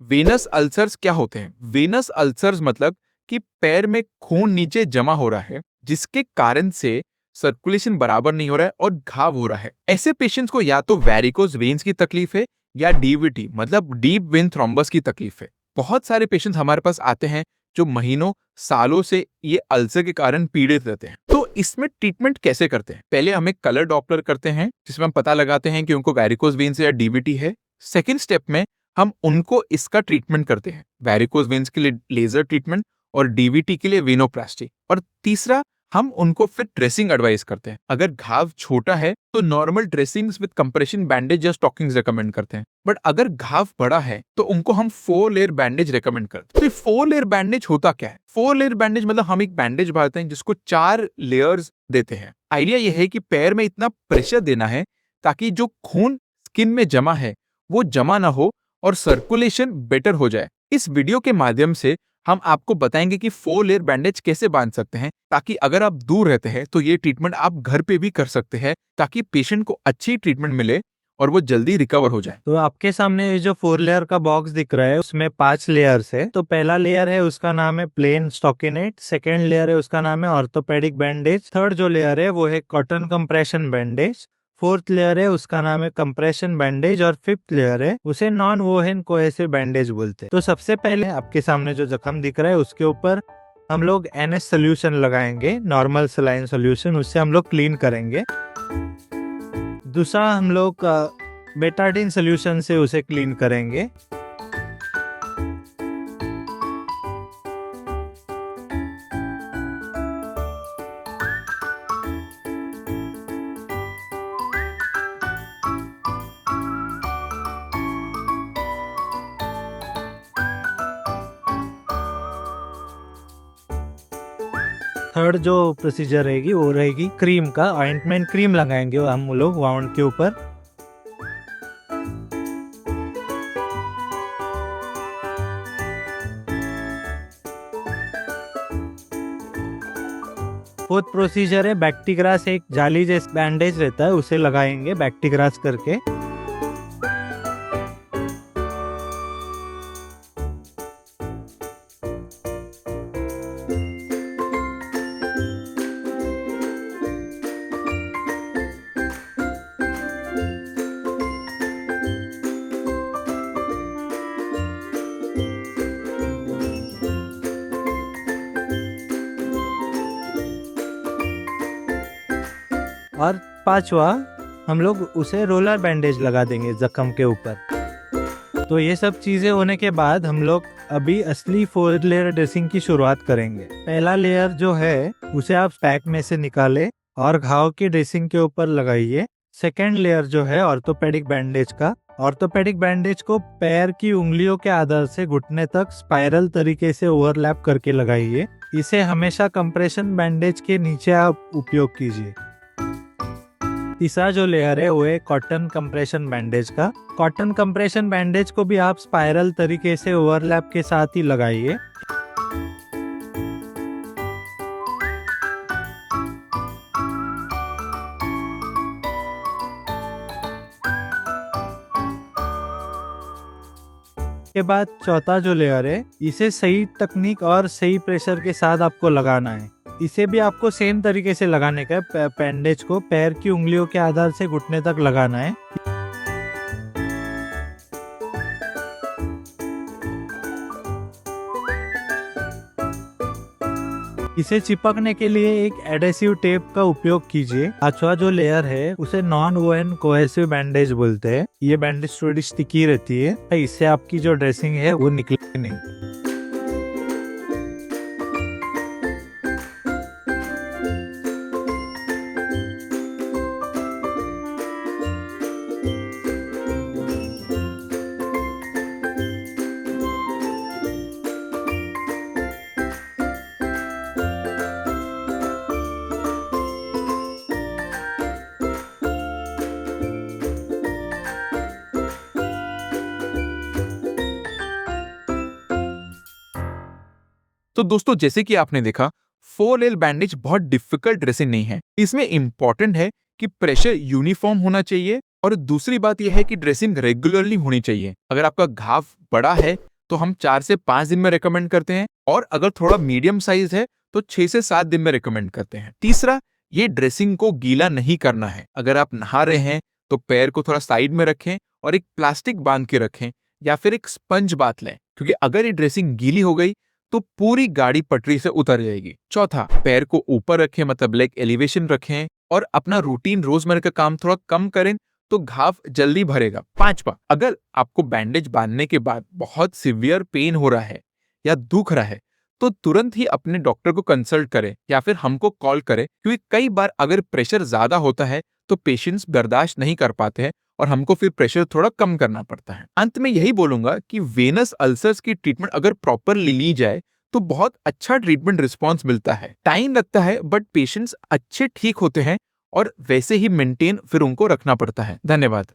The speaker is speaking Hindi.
वेनस अल्सर्स क्या होते हैं? वेनस अल्सर्स मतलब कि पैर में खून नीचे जमा हो रहा है, जिसके कारण से सर्कुलेशन बराबर नहीं हो रहा है और घाव हो रहा है। ऐसे पेशेंट्स को या तो वैरिकोज वेन्स की तकलीफ है या डीवीटी मतलब डीप वेन थ्रोम्बस की तकलीफ है। बहुत सारे पेशेंट्स हमारे पास आते हैं जो महीनों सालों से ये अल्सर के कारण पीड़ित रहते हैं। तो इसमें ट्रीटमेंट कैसे करते हैं? पहले हम एक कलर डॉपलर करते हैं जिसमें हम पता लगाते हैं कि उनको वैरिकोज वेन्स या डीवीटी है। सेकेंड स्टेप में हम उनको इसका ट्रीटमेंट करते हैं, वैरिकोज वेन्स के लिए लेजर ट्रीटमेंट और डीवीटी के लिए वेनोप्लास्टी। और तीसरा, हम उनको फिर ड्रेसिंग एडवाइस करते हैं। अगर घाव छोटा है तो normal dressings with compression bandage या स्टॉकिंग्स रेकमेंड करते हैं, बट अगर घाव बड़ा है तो उनको हम 4 लेयर बैंडेज रेकमेंड करते हैं। तो 4 लेयर बैंडेज होता क्या है? 4 लेयर बैंडेज मतलब हम एक बैंडेज बांधते हैं जिसको 4 लेयर्स देते हैं। आइडिया यह है कि पैर में इतना प्रेशर देना है ताकि जो खून स्किन में जमा है वो जमा ना हो और सर्कुलेशन बेटर हो जाए। इस वीडियो के माध्यम से हम आपको बताएंगे कि 4 लेयर बैंडेज कैसे बांध सकते हैं, ताकि अगर आप दूर रहते हैं तो ये ट्रीटमेंट आप घर पे भी कर सकते हैं, ताकि पेशेंट को अच्छी ट्रीटमेंट मिले और वो जल्दी रिकवर हो जाए। तो आपके सामने ये जो 4 लेयर का बॉक्स दिख रहा है उसमें 5 लेयर्स है। तो पहला लेयर है उसका नाम है प्लेन स्टॉकिनेट, सेकेंड लेयर है उसका नाम है ऑर्थोपेडिक बैंडेज, थर्ड जो लेयर है वो है cotton compression bandage, fourth layer है उसका नाम है कंप्रेशन बैंडेज और फिफ्थ लेयर है उसे नॉन वोहेन कोहेसिव बैंडेज बोलते हैं। तो सबसे पहले आपके सामने जो जख्म दिख रहा है उसके ऊपर हम लोग NS सोल्यूशन लगाएंगे, नॉर्मल सलाइन सोल्यूशन, उससे हम लोग क्लीन करेंगे। दूसरा हम लोग बेटाडीन सोल्यूशन से उसे क्लीन करेंगे। थर्ड जो प्रोसीजर रहेगी वो रहेगी क्रीम का, ऑइंटमेंट क्रीम लगाएंगे हम लोग वाउंड के ऊपर। फोर्थ प्रोसीजर है बैक्टीग्रास, एक जाली जैसा बैंडेज रहता है उसे लगाएंगे बैक्टीग्रास करके। और पांचवा हम लोग उसे रोलर बैंडेज लगा देंगे जख्म के ऊपर। तो ये सब चीजें होने के बाद हम लोग अभी असली 4 लेयर ड्रेसिंग की शुरुआत करेंगे। पहला लेयर जो है उसे आप पैक में से निकाले और घाव की ड्रेसिंग के ऊपर लगाइए। सेकेंड लेयर जो है ऑर्थोपेडिक बैंडेज का, ऑर्थोपेडिक बैंडेज को पैर की उंगलियों के आधार से घुटने तक स्पाइरल तरीके से ओवरलैप करके लगाइए। इसे हमेशा कंप्रेशन बैंडेज के नीचे आप उपयोग कीजिए। तीसरा जो लेयर है वो है कॉटन कंप्रेशन बैंडेज का। कॉटन कंप्रेशन बैंडेज को भी आप स्पाइरल तरीके से ओवरलैप के साथ ही लगाइए। के बाद चौथा जो लेयर है इसे सही तकनीक और सही प्रेशर के साथ आपको लगाना है। इसे भी आपको सेम तरीके से लगाने का है। बैंडेज को पैर की उंगलियों के आधार से घुटने तक लगाना है। इसे चिपकने के लिए एक एडेसिव टेप का उपयोग कीजिए। पांचवा जो लेयर है उसे नॉन वोहेन कोहेसिव बैंडेज बोलते हैं। ये बैंडेज थोड़ी स्टिकी रहती है, इससे आपकी जो ड्रेसिंग है वो निकले नहीं। तो दोस्तों, जैसे कि आपने देखा, 4 लेयर बैंडेज बहुत डिफिकल्ट ड्रेसिंग नहीं है। इसमें इंपॉर्टेंट है कि प्रेशर यूनिफॉर्म होना चाहिए और दूसरी बात यह है कि ड्रेसिंग रेगुलरली होनी चाहिए। अगर आपका घाव बड़ा है तो हम 4 से 5 दिन में रेकमेंड करते हैं, और अगर थोड़ा मीडियम साइज है तो 6 से 7 दिन में रेकमेंड करते हैं। तीसरा, ये ड्रेसिंग को गीला नहीं करना है। अगर आप नहा रहे हैं तो पैर को थोड़ा साइड में रखें और एक प्लास्टिक बांध के रखें, या फिर एक स्पंज बांध लें, क्योंकि अगर ये ड्रेसिंग गीली हो गई तो पूरी गाड़ी पटरी से उतर जाएगी। चौथा, पैर को ऊपर रखें, मतलब लेग एलिवेशन रखें, और अपना रूटीन रोजमर्रा का काम थोड़ा कम करें तो घाव जल्दी भरेगा। पांचवा, अगर आपको बैंडेज बांधने के बाद बहुत सीवियर पेन हो रहा है या दुख रहा है तो तुरंत ही अपने डॉक्टर को कंसल्ट करें या फिर हमको कॉल करें, क्योंकि कई बार अगर प्रेशर ज्यादा होता है तो पेशेंट्स बर्दाश्त नहीं कर पाते हैं और हमको फिर प्रेशर थोड़ा कम करना पड़ता है। अंत में यही बोलूंगा कि वेनस अल्सर्स की ट्रीटमेंट अगर प्रॉपरली ली जाए तो बहुत अच्छा ट्रीटमेंट रिस्पॉन्स मिलता है। टाइम लगता है बट पेशेंट्स अच्छे ठीक होते हैं, और वैसे ही मेंटेन फिर उनको रखना पड़ता है। धन्यवाद।